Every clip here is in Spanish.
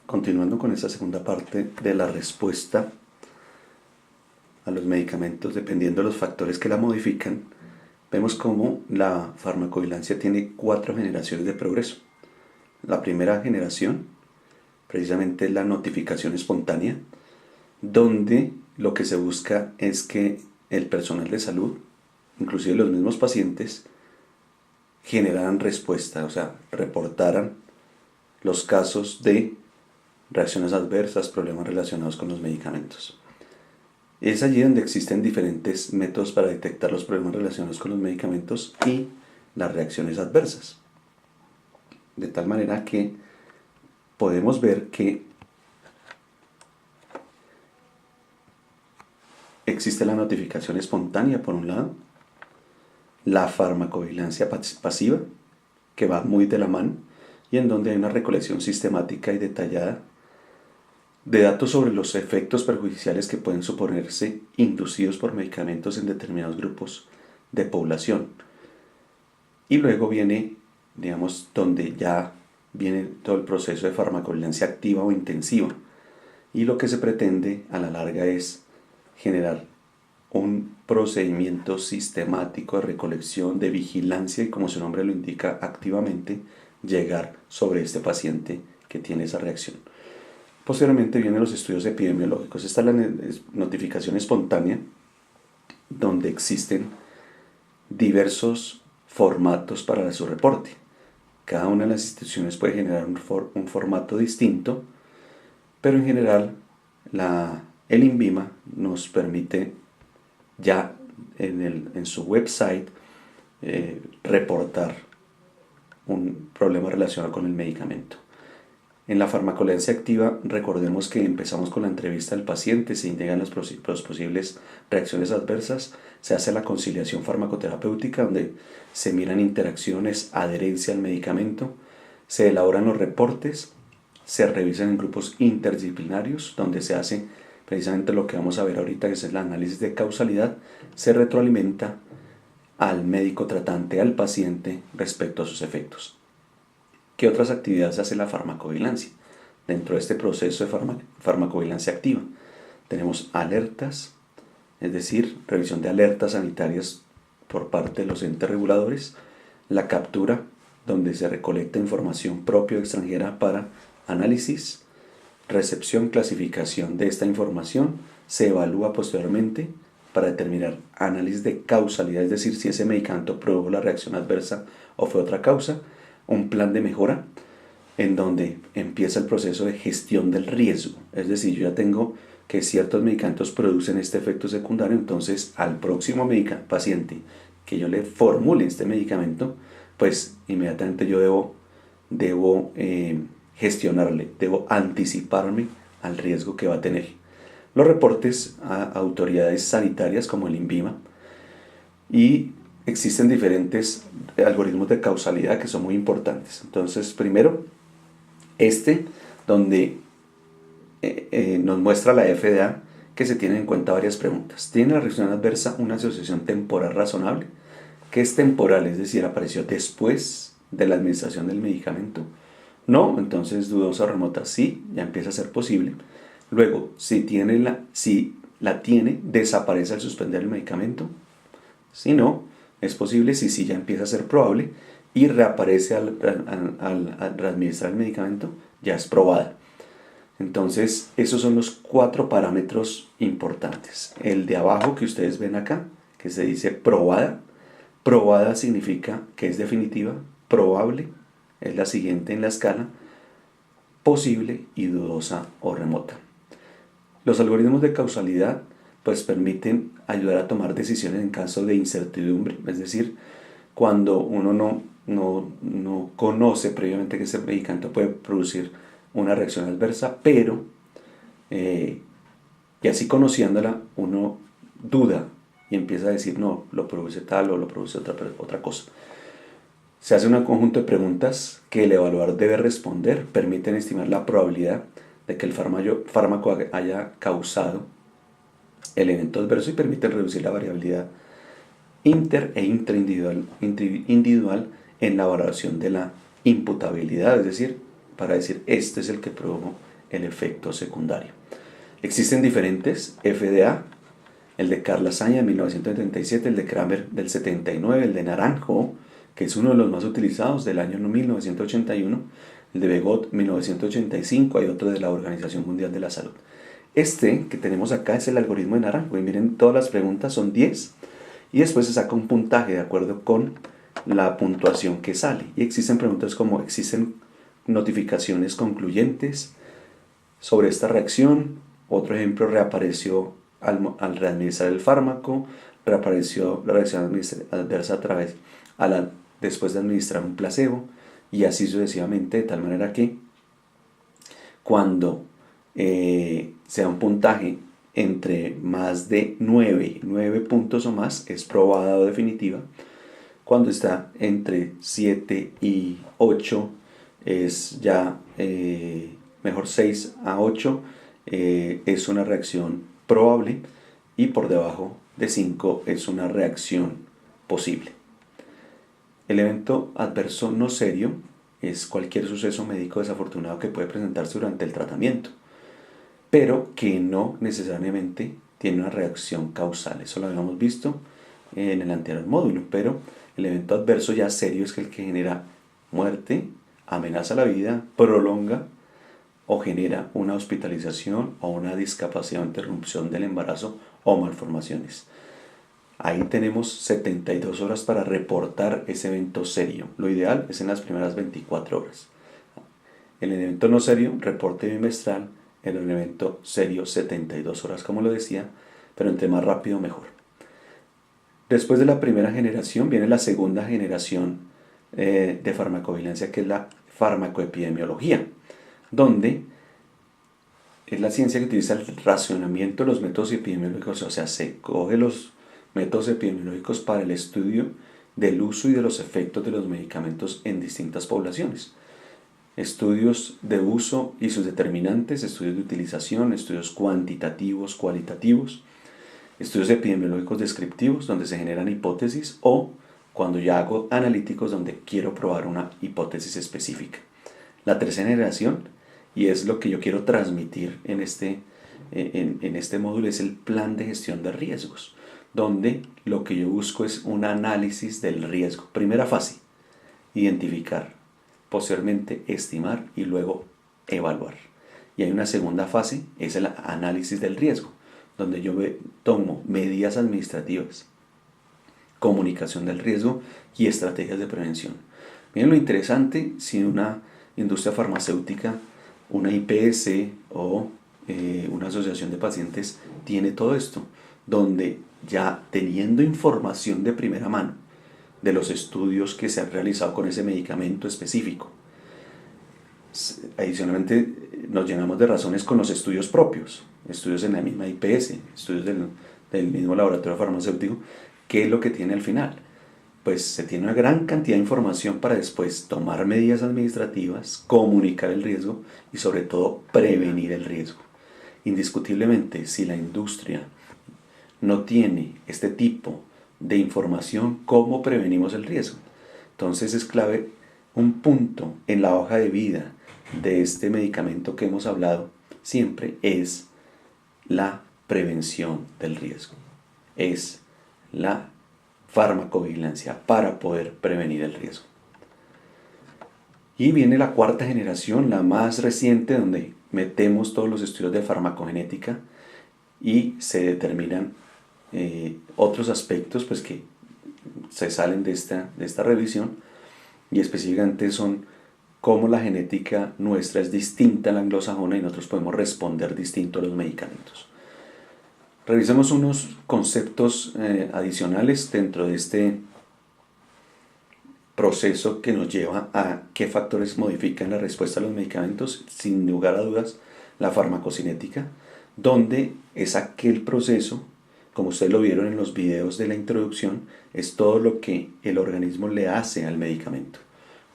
Continuando con esta segunda parte de la respuesta a los medicamentos, dependiendo de los factores que la modifican, vemos cómo la farmacovigilancia tiene 4 generaciones de progreso. La primera generación, precisamente, es la notificación espontánea, donde lo que se busca es que el personal de salud, inclusive los mismos pacientes, generaran respuesta, o sea, reportaran los casos de reacciones adversas, problemas relacionados con los medicamentos. Es allí donde existen diferentes métodos para detectar los problemas relacionados con los medicamentos y las reacciones adversas. De tal manera que podemos ver que existe la notificación espontánea por un lado, la farmacovigilancia pasiva, que va muy de la mano, y en donde hay una recolección sistemática y detallada de datos sobre los efectos perjudiciales que pueden suponerse inducidos por medicamentos en determinados grupos de población. Y luego viene, digamos, donde ya viene todo el proceso de farmacovigilancia activa o intensiva. Y lo que se pretende a la larga es generar un procedimiento sistemático de recolección, de vigilancia y, como su nombre lo indica, activamente llegar sobre este paciente que tiene esa reacción. Posteriormente vienen los estudios epidemiológicos. Esta es la notificación espontánea, donde existen diversos formatos para su reporte. Cada una de las instituciones puede generar un formato distinto, pero en general el INVIMA nos permite ya en su website reportar un problema relacionado con el medicamento. En la farmacovigilancia activa, recordemos que empezamos con la entrevista del paciente, se indican las posibles reacciones adversas, se hace la conciliación farmacoterapéutica, donde se miran interacciones, adherencia al medicamento, se elaboran los reportes, se revisan en grupos interdisciplinarios, donde se hace precisamente lo que vamos a ver ahorita, que es el análisis de causalidad, se retroalimenta al médico tratante, al paciente, respecto a sus efectos. ¿Qué otras actividades hace la farmacovigilancia? Dentro de este proceso de farmacovigilancia activa tenemos alertas, es decir, revisión de alertas sanitarias por parte de los entes reguladores, la captura, donde se recolecta información propia o extranjera para análisis, recepción, clasificación de esta información, se evalúa posteriormente para determinar análisis de causalidad, es decir, si ese medicamento produjo la reacción adversa o fue otra causa, un plan de mejora en donde empieza el proceso de gestión del riesgo. Es decir, yo ya tengo que ciertos medicamentos producen este efecto secundario, entonces al próximo paciente que yo le formule este medicamento, pues inmediatamente yo debo gestionarle, debo anticiparme al riesgo que va a tener. Los reportes a autoridades sanitarias como el INVIMA, y existen diferentes algoritmos de causalidad que son muy importantes. Entonces, primero, donde nos muestra la FDA que se tienen en cuenta varias preguntas. ¿Tiene la reacción adversa una asociación temporal razonable? ¿Qué es temporal? Es decir, ¿apareció después de la administración del medicamento? No, entonces dudosa o remota. Sí, ya empieza a ser posible. Luego, si la tiene, ¿desaparece al suspender el medicamento? Si no, es posible. Si sí, ya empieza a ser probable, y reaparece al readministrar el medicamento, ya es probada. Entonces, esos son los 4 parámetros importantes. El de abajo que ustedes ven acá, que se dice probada. Probada significa que es definitiva. Probable es la siguiente en la escala. Posible y dudosa o remota. Los algoritmos de causalidad pues permiten ayudar a tomar decisiones en caso de incertidumbre, es decir, cuando uno no conoce previamente que ese medicamento puede producir una reacción adversa, pero y así conociéndola uno duda y empieza a decir no, lo produce tal o lo produce otra cosa. Se hace un conjunto de preguntas que el evaluador debe responder, permiten estimar la probabilidad de que el fármaco haya causado el evento adverso y permiten reducir la variabilidad inter e intraindividual en la valoración de la imputabilidad, es decir, para decir este es el que produjo el efecto secundario. Existen diferentes FDA, el de Carl Lasagna de 1977, el de Kramer del 79, el de Naranjo, que es uno de los más utilizados, del año 1981, el de Begot 1985, hay otro de la Organización Mundial de la Salud. Este que tenemos acá es el algoritmo de Naranjo, y miren, todas las preguntas son 10, y después se saca un puntaje de acuerdo con la puntuación que sale. Y existen preguntas como: ¿existen notificaciones concluyentes sobre esta reacción? Otro ejemplo: reapareció al readministrar el fármaco, reapareció la reacción adversa después de administrar un placebo, y así sucesivamente, de tal manera que cuando sea un puntaje entre más de 9 puntos o más, es probada o definitiva. Cuando está entre 7 y 8, es ya, mejor 6 a 8, es una reacción probable, y por debajo de 5 es una reacción posible. El evento adverso no serio es cualquier suceso médico desafortunado que puede presentarse durante el tratamiento, pero que no necesariamente tiene una reacción causal. Eso lo habíamos visto en el anterior módulo, pero el evento adverso ya serio es el que genera muerte, amenaza la vida, prolonga o genera una hospitalización o una discapacidad o interrupción del embarazo o malformaciones. Ahí tenemos 72 horas para reportar ese evento serio. Lo ideal es en las primeras 24 horas. El evento no serio, reporte bimestral. El evento serio, 72 horas, como lo decía, pero entre más rápido mejor. Después de la primera generación viene la segunda generación de farmacovigilancia, que es la farmacoepidemiología, donde es la ciencia que utiliza el racionamiento de los métodos epidemiológicos, o sea, se coge los métodos epidemiológicos para el estudio del uso y de los efectos de los medicamentos en distintas poblaciones. Estudios de uso y sus determinantes, estudios de utilización, estudios cuantitativos, cualitativos, estudios epidemiológicos descriptivos, donde se generan hipótesis, o cuando ya hago analíticos, donde quiero probar una hipótesis específica. La tercera generación, y es lo que yo quiero transmitir en este módulo, es el plan de gestión de riesgos, donde lo que yo busco es un análisis del riesgo. Primera fase, identificar. Posteriormente, estimar, y luego evaluar. Y hay una segunda fase, es el análisis del riesgo, donde yo tomo medidas administrativas, comunicación del riesgo y estrategias de prevención. Miren lo interesante: si una industria farmacéutica, una IPS o una asociación de pacientes tiene todo esto, donde ya teniendo información de primera mano de los estudios que se han realizado con ese medicamento específico, adicionalmente nos llenamos de razones con los estudios propios, estudios en la misma IPS, estudios del mismo laboratorio farmacéutico. ¿Qué es lo que tiene al final? Pues se tiene una gran cantidad de información para después tomar medidas administrativas, comunicar el riesgo y sobre todo prevenir el riesgo. Indiscutiblemente, si la industria no tiene este tipo de información, ¿cómo prevenimos el riesgo? Entonces es clave un punto en la hoja de vida de este medicamento que hemos hablado siempre: es la prevención del riesgo, es la farmacovigilancia para poder prevenir el riesgo. Y viene la cuarta generación, la más reciente, donde metemos todos los estudios de farmacogenética y se determinan otros aspectos pues que se salen de esta revisión, y específicamente son cómo la genética nuestra es distinta a la anglosajona y nosotros podemos responder distinto a los medicamentos. Revisemos unos conceptos adicionales dentro de este proceso que nos lleva a qué factores modifican la respuesta a los medicamentos. Sin lugar a dudas, la farmacocinética, donde es aquel proceso, como ustedes lo vieron en los videos de la introducción, es todo lo que el organismo le hace al medicamento.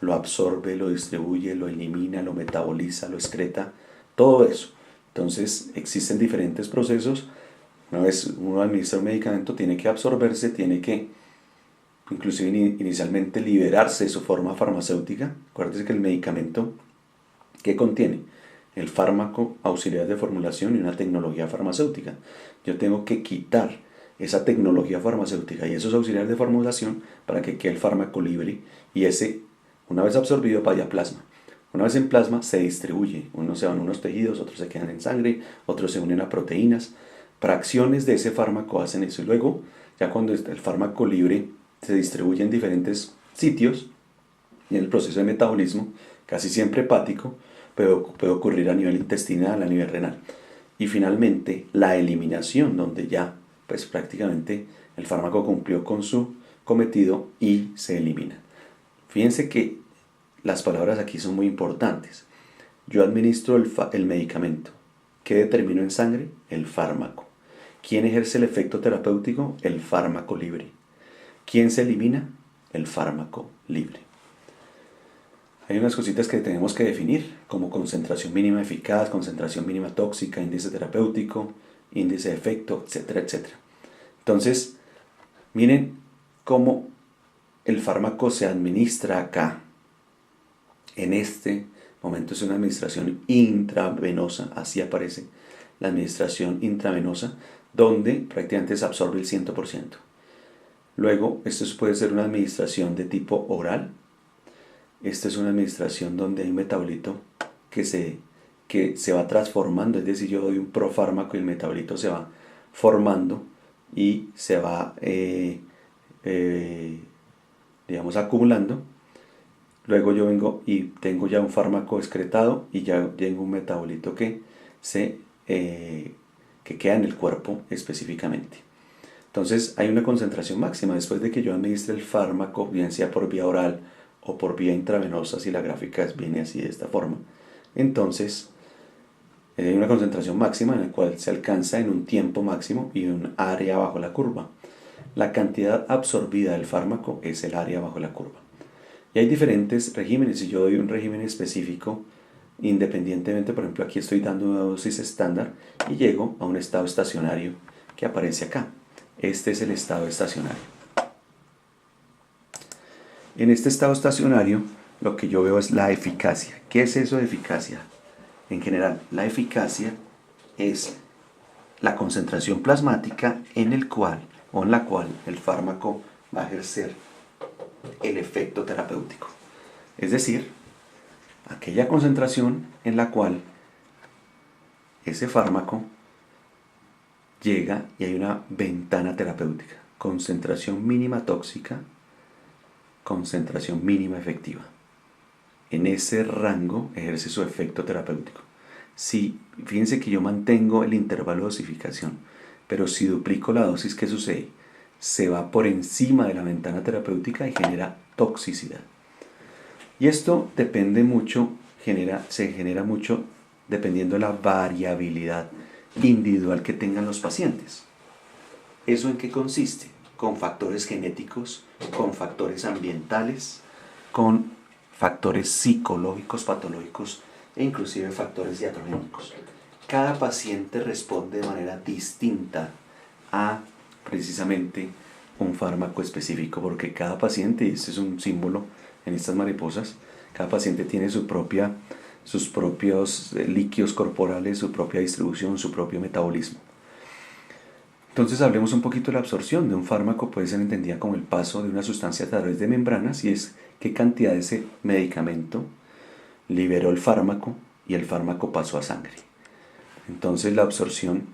Lo absorbe, lo distribuye, lo elimina, lo metaboliza, lo excreta, todo eso. Entonces existen diferentes procesos. Una vez uno administra un medicamento, tiene que absorberse, tiene que inclusive inicialmente liberarse de su forma farmacéutica. Acuérdense que el medicamento, ¿qué contiene? el fármaco auxiliar de formulación y una tecnología farmacéutica. Yo tengo que quitar esa tecnología farmacéutica y esos auxiliares de formulación para que quede el fármaco libre y ese, una vez absorbido, vaya a plasma. Una vez en plasma se distribuye, unos se van a unos tejidos, otros se quedan en sangre, otros se unen a proteínas. Fracciones de ese fármaco hacen eso y luego, ya cuando el fármaco libre se distribuye en diferentes sitios y en el proceso de metabolismo, casi siempre hepático, puede ocurrir a nivel intestinal, a nivel renal. Y finalmente, la eliminación, donde ya pues prácticamente el fármaco cumplió con su cometido y se elimina. Fíjense que las palabras aquí son muy importantes. Yo administro el medicamento. ¿Qué determino en sangre? El fármaco. ¿Quién ejerce el efecto terapéutico? El fármaco libre. ¿Quién se elimina? El fármaco libre. Hay unas cositas que tenemos que definir, como concentración mínima eficaz, concentración mínima tóxica, índice terapéutico, índice de efecto, etcétera, etcétera. Entonces, miren cómo el fármaco se administra acá. En este momento es una administración intravenosa, así aparece la administración intravenosa, donde prácticamente se absorbe el 100%. Luego, esto puede ser una administración de tipo oral. Esta es una administración donde hay un metabolito que se va transformando, es decir, yo doy un profármaco y el metabolito se va formando y se va, digamos, acumulando. Luego yo vengo y tengo ya un fármaco excretado y ya tengo un metabolito que queda en el cuerpo específicamente. Entonces hay una concentración máxima después de que yo administre el fármaco, bien sea por vía oral o por vía intravenosa, si la gráfica viene así de esta forma. Entonces hay una concentración máxima en la cual se alcanza en un tiempo máximo y un área bajo la curva. La cantidad absorbida del fármaco es el área bajo la curva. Y hay diferentes regímenes. Si yo doy un régimen específico, independientemente, por ejemplo, aquí estoy dando una dosis estándar y llego a un estado estacionario que aparece acá. Este es el estado estacionario. En este estado estacionario, lo que yo veo es la eficacia. ¿Qué es eso de eficacia? En general, la eficacia es la concentración plasmática en la cual el fármaco va a ejercer el efecto terapéutico. Es decir, aquella concentración en la cual ese fármaco llega y hay una ventana terapéutica. Concentración mínima tóxica, concentración mínima efectiva. En ese rango ejerce su efecto terapéutico. Fíjense que yo mantengo el intervalo de dosificación, pero si duplico la dosis, ¿qué sucede? Se va por encima de la ventana terapéutica y genera toxicidad. Y esto depende mucho, se genera mucho dependiendo de la variabilidad individual que tengan los pacientes. ¿Eso en qué consiste? Con factores genéticos, con factores ambientales, con factores psicológicos, patológicos e inclusive factores diatrogénicos. Cada paciente responde de manera distinta a precisamente un fármaco específico, porque cada paciente, y este es un símbolo en estas mariposas, cada paciente tiene sus propios líquidos corporales, su propia distribución, su propio metabolismo. Entonces hablemos un poquito de la absorción de un fármaco. Puede ser entendida como el paso de una sustancia a través de membranas, y es qué cantidad de ese medicamento liberó el fármaco y el fármaco pasó a sangre. Entonces la absorción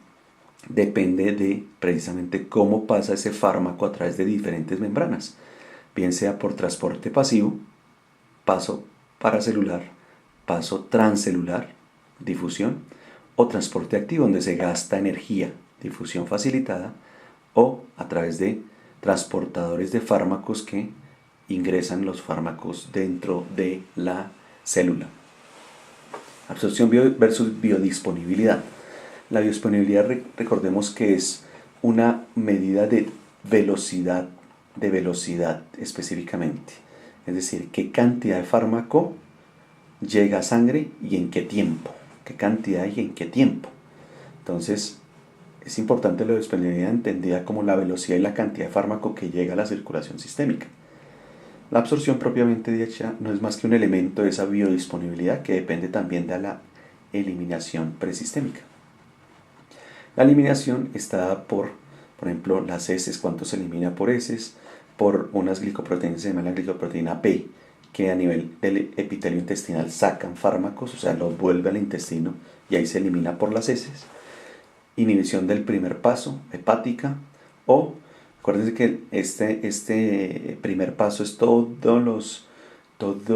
depende de precisamente cómo pasa ese fármaco a través de diferentes membranas, bien sea por transporte pasivo, paso paracelular, paso transcelular, difusión, o transporte activo, donde se gasta energía, difusión facilitada, o a través de transportadores de fármacos que ingresan los fármacos dentro de la célula. Absorción versus biodisponibilidad. La biodisponibilidad, recordemos que es una medida de velocidad específicamente. Es decir, qué cantidad de fármaco llega a sangre y en qué tiempo. Qué cantidad y en qué tiempo. Entonces, es importante la biodisponibilidad entendida como la velocidad y la cantidad de fármaco que llega a la circulación sistémica. La absorción propiamente dicha no es más que un elemento de esa biodisponibilidad que depende también de la eliminación presistémica. La eliminación está dada por ejemplo, las heces, cuánto se elimina por heces, por unas glicoproteínas, se llama la glicoproteína P, que a nivel del epitelio intestinal sacan fármacos, o sea, los vuelve al intestino y ahí se elimina por las heces. Inhibición del primer paso, hepática, o acuérdense que este primer paso es todo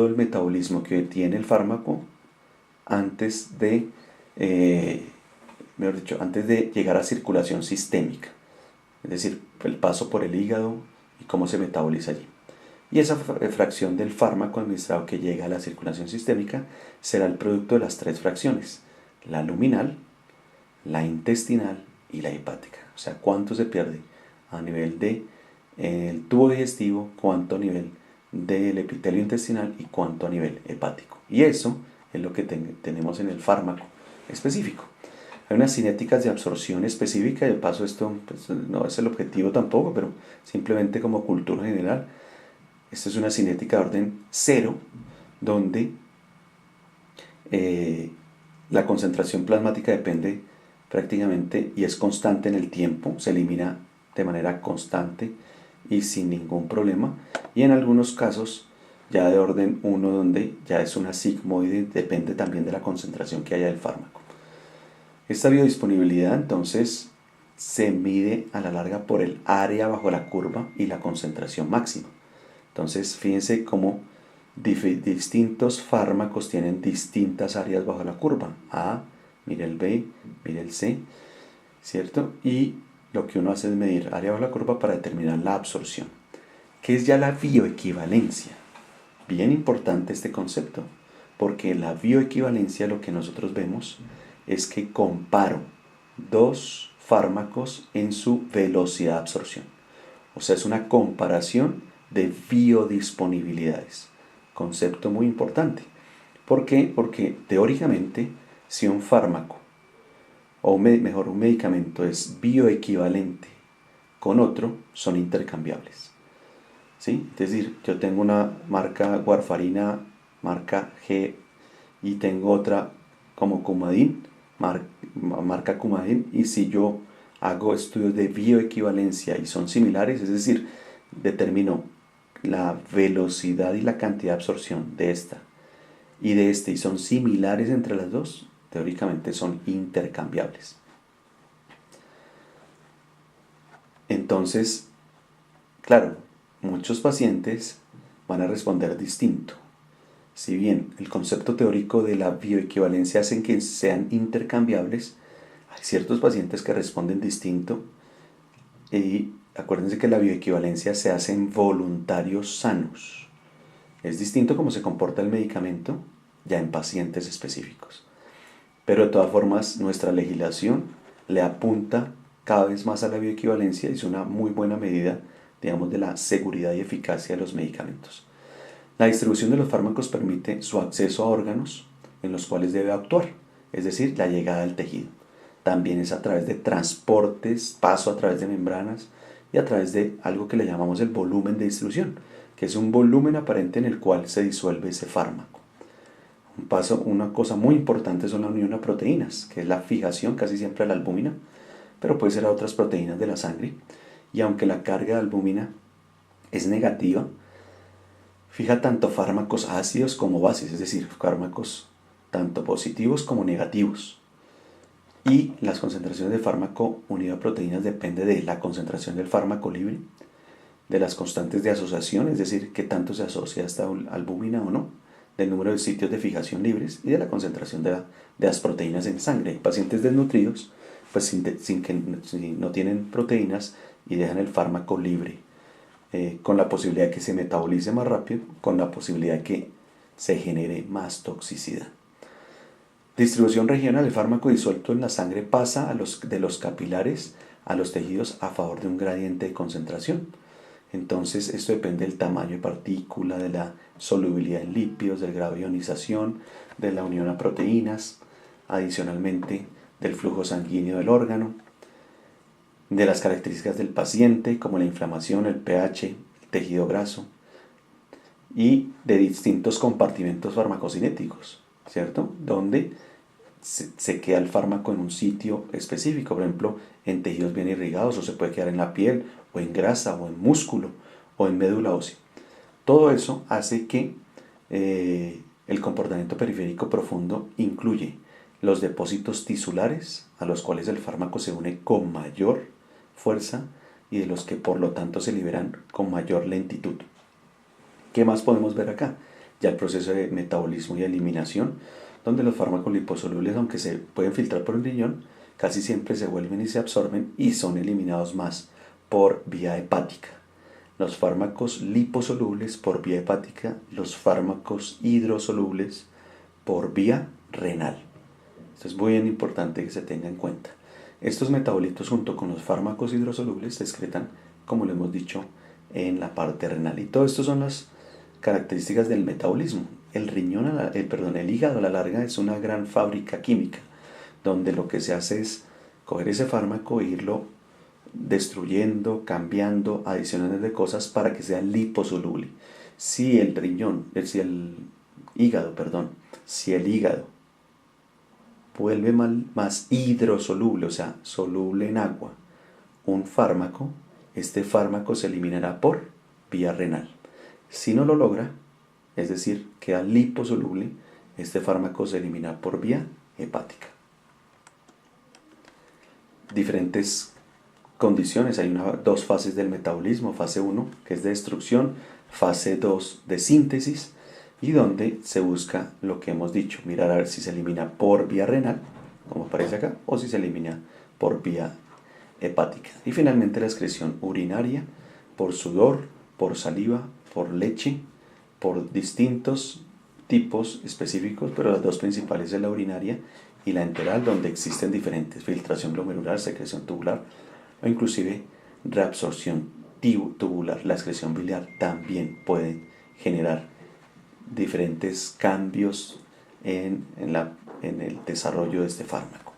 el metabolismo que tiene el fármaco antes de, antes de llegar a circulación sistémica, es decir, el paso por el hígado y cómo se metaboliza allí. Y esa fracción del fármaco administrado que llega a la circulación sistémica será el producto de las tres fracciones, la luminal, la intestinal y la hepática. O sea, cuánto se pierde a nivel del tubo digestivo, cuánto a nivel del epitelio intestinal y cuánto a nivel hepático. Y eso es lo que tenemos en el fármaco específico. Hay unas cinéticas de absorción específica, y de paso esto pues, no es el objetivo tampoco, pero simplemente como cultura general. Esta es una cinética de orden 0, donde la concentración plasmática depende prácticamente y es constante en el tiempo, se elimina de manera constante y sin ningún problema. Y en algunos casos ya de orden 1, donde ya es una sigmoide, depende también de la concentración que haya del fármaco. Esta biodisponibilidad entonces se mide a la larga por el área bajo la curva y la concentración máxima. Entonces fíjense cómo distintos fármacos tienen distintas áreas bajo la curva. A, mire el B, mire el C, ¿cierto? Y lo que uno hace es medir área bajo la curva para determinar la absorción, que es ya la bioequivalencia. Bien importante este concepto, porque la bioequivalencia lo que nosotros vemos es que comparo dos fármacos en su velocidad de absorción. O sea, es una comparación de biodisponibilidades. Concepto muy importante. ¿Por qué? Porque teóricamente, si un fármaco, o mejor, un medicamento es bioequivalente con otro, son intercambiables. ¿Sí? Es decir, yo tengo una marca warfarina, marca G, y tengo otra como Coumadin, marca Coumadin, y si yo hago estudios de bioequivalencia y son similares, es decir, determino la velocidad y la cantidad de absorción de esta y de este y son similares entre las dos, teóricamente son intercambiables. Entonces, claro, muchos pacientes van a responder distinto. Si bien el concepto teórico de la bioequivalencia hace que sean intercambiables, hay ciertos pacientes que responden distinto. Y acuérdense que la bioequivalencia se hace en voluntarios sanos. Es distinto cómo se comporta el medicamento ya en pacientes específicos. Pero de todas formas, nuestra legislación le apunta cada vez más a la bioequivalencia y es una muy buena medida, digamos, de la seguridad y eficacia de los medicamentos. La distribución de los fármacos permite su acceso a órganos en los cuales debe actuar, es decir, la llegada al tejido. También es a través de transportes, paso a través de membranas y a través de algo que le llamamos el volumen de distribución, que es un volumen aparente en el cual se disuelve ese fármaco. Una cosa muy importante son la unión a proteínas, que es la fijación casi siempre a la albúmina, pero puede ser a otras proteínas de la sangre. Y aunque la carga de albúmina es negativa, fija tanto fármacos ácidos como bases, es decir, fármacos tanto positivos como negativos. Y las concentraciones de fármaco unido a proteínas depende de la concentración del fármaco libre, de las constantes de asociación, es decir, qué tanto se asocia a esta albúmina o no, del número de sitios de fijación libres y de la concentración de las proteínas en sangre. Pacientes desnutridos, pues si no tienen proteínas y dejan el fármaco libre, con la posibilidad de que se metabolice más rápido, con la posibilidad de que se genere más toxicidad. Distribución regional. El fármaco disuelto en la sangre pasa de los capilares a los tejidos a favor de un gradiente de concentración. Entonces esto depende del tamaño de partícula, de la solubilidad en lípidos, del grado de ionización, de la unión a proteínas, adicionalmente del flujo sanguíneo del órgano, de las características del paciente como la inflamación, el pH, el tejido graso y de distintos compartimentos farmacocinéticos, ¿cierto? Donde se queda el fármaco en un sitio específico, por ejemplo, en tejidos bien irrigados, o se puede quedar en la piel, o en grasa, o en músculo, o en médula ósea. Todo eso hace que el comportamiento periférico profundo incluye los depósitos tisulares, a los cuales el fármaco se une con mayor fuerza y de los que por lo tanto se liberan con mayor lentitud. ¿Qué más podemos ver acá? Ya el proceso de metabolismo y eliminación, donde los fármacos liposolubles, aunque se pueden filtrar por el riñón, casi siempre se vuelven y se absorben y son eliminados más por vía hepática. Los fármacos liposolubles por vía hepática, los fármacos hidrosolubles por vía renal. Esto es muy importante que se tenga en cuenta. Estos metabolitos junto con los fármacos hidrosolubles se excretan, como lo hemos dicho, en la parte renal. Y todo esto son las características del metabolismo. El hígado a la larga es una gran fábrica química, donde lo que se hace es coger ese fármaco e irlo destruyendo, cambiando, adicionando de cosas para que sea liposoluble. Si el hígado vuelve más hidrosoluble, o sea, soluble en agua, un fármaco, este fármaco se eliminará por vía renal. Si no lo logra, es decir, queda liposoluble, este fármaco se elimina por vía hepática. Diferentes condiciones, hay dos fases del metabolismo, fase 1 que es de destrucción, fase 2 de síntesis, y donde se busca lo que hemos dicho, mirar a ver si se elimina por vía renal, como aparece acá, o si se elimina por vía hepática. Y finalmente la excreción urinaria, por sudor, por saliva, por leche, por distintos tipos específicos, pero las dos principales es la urinaria y la enteral, donde existen diferentes: filtración glomerular, secreción tubular o inclusive reabsorción tubular. La excreción biliar también puede generar diferentes cambios en el desarrollo de este fármaco.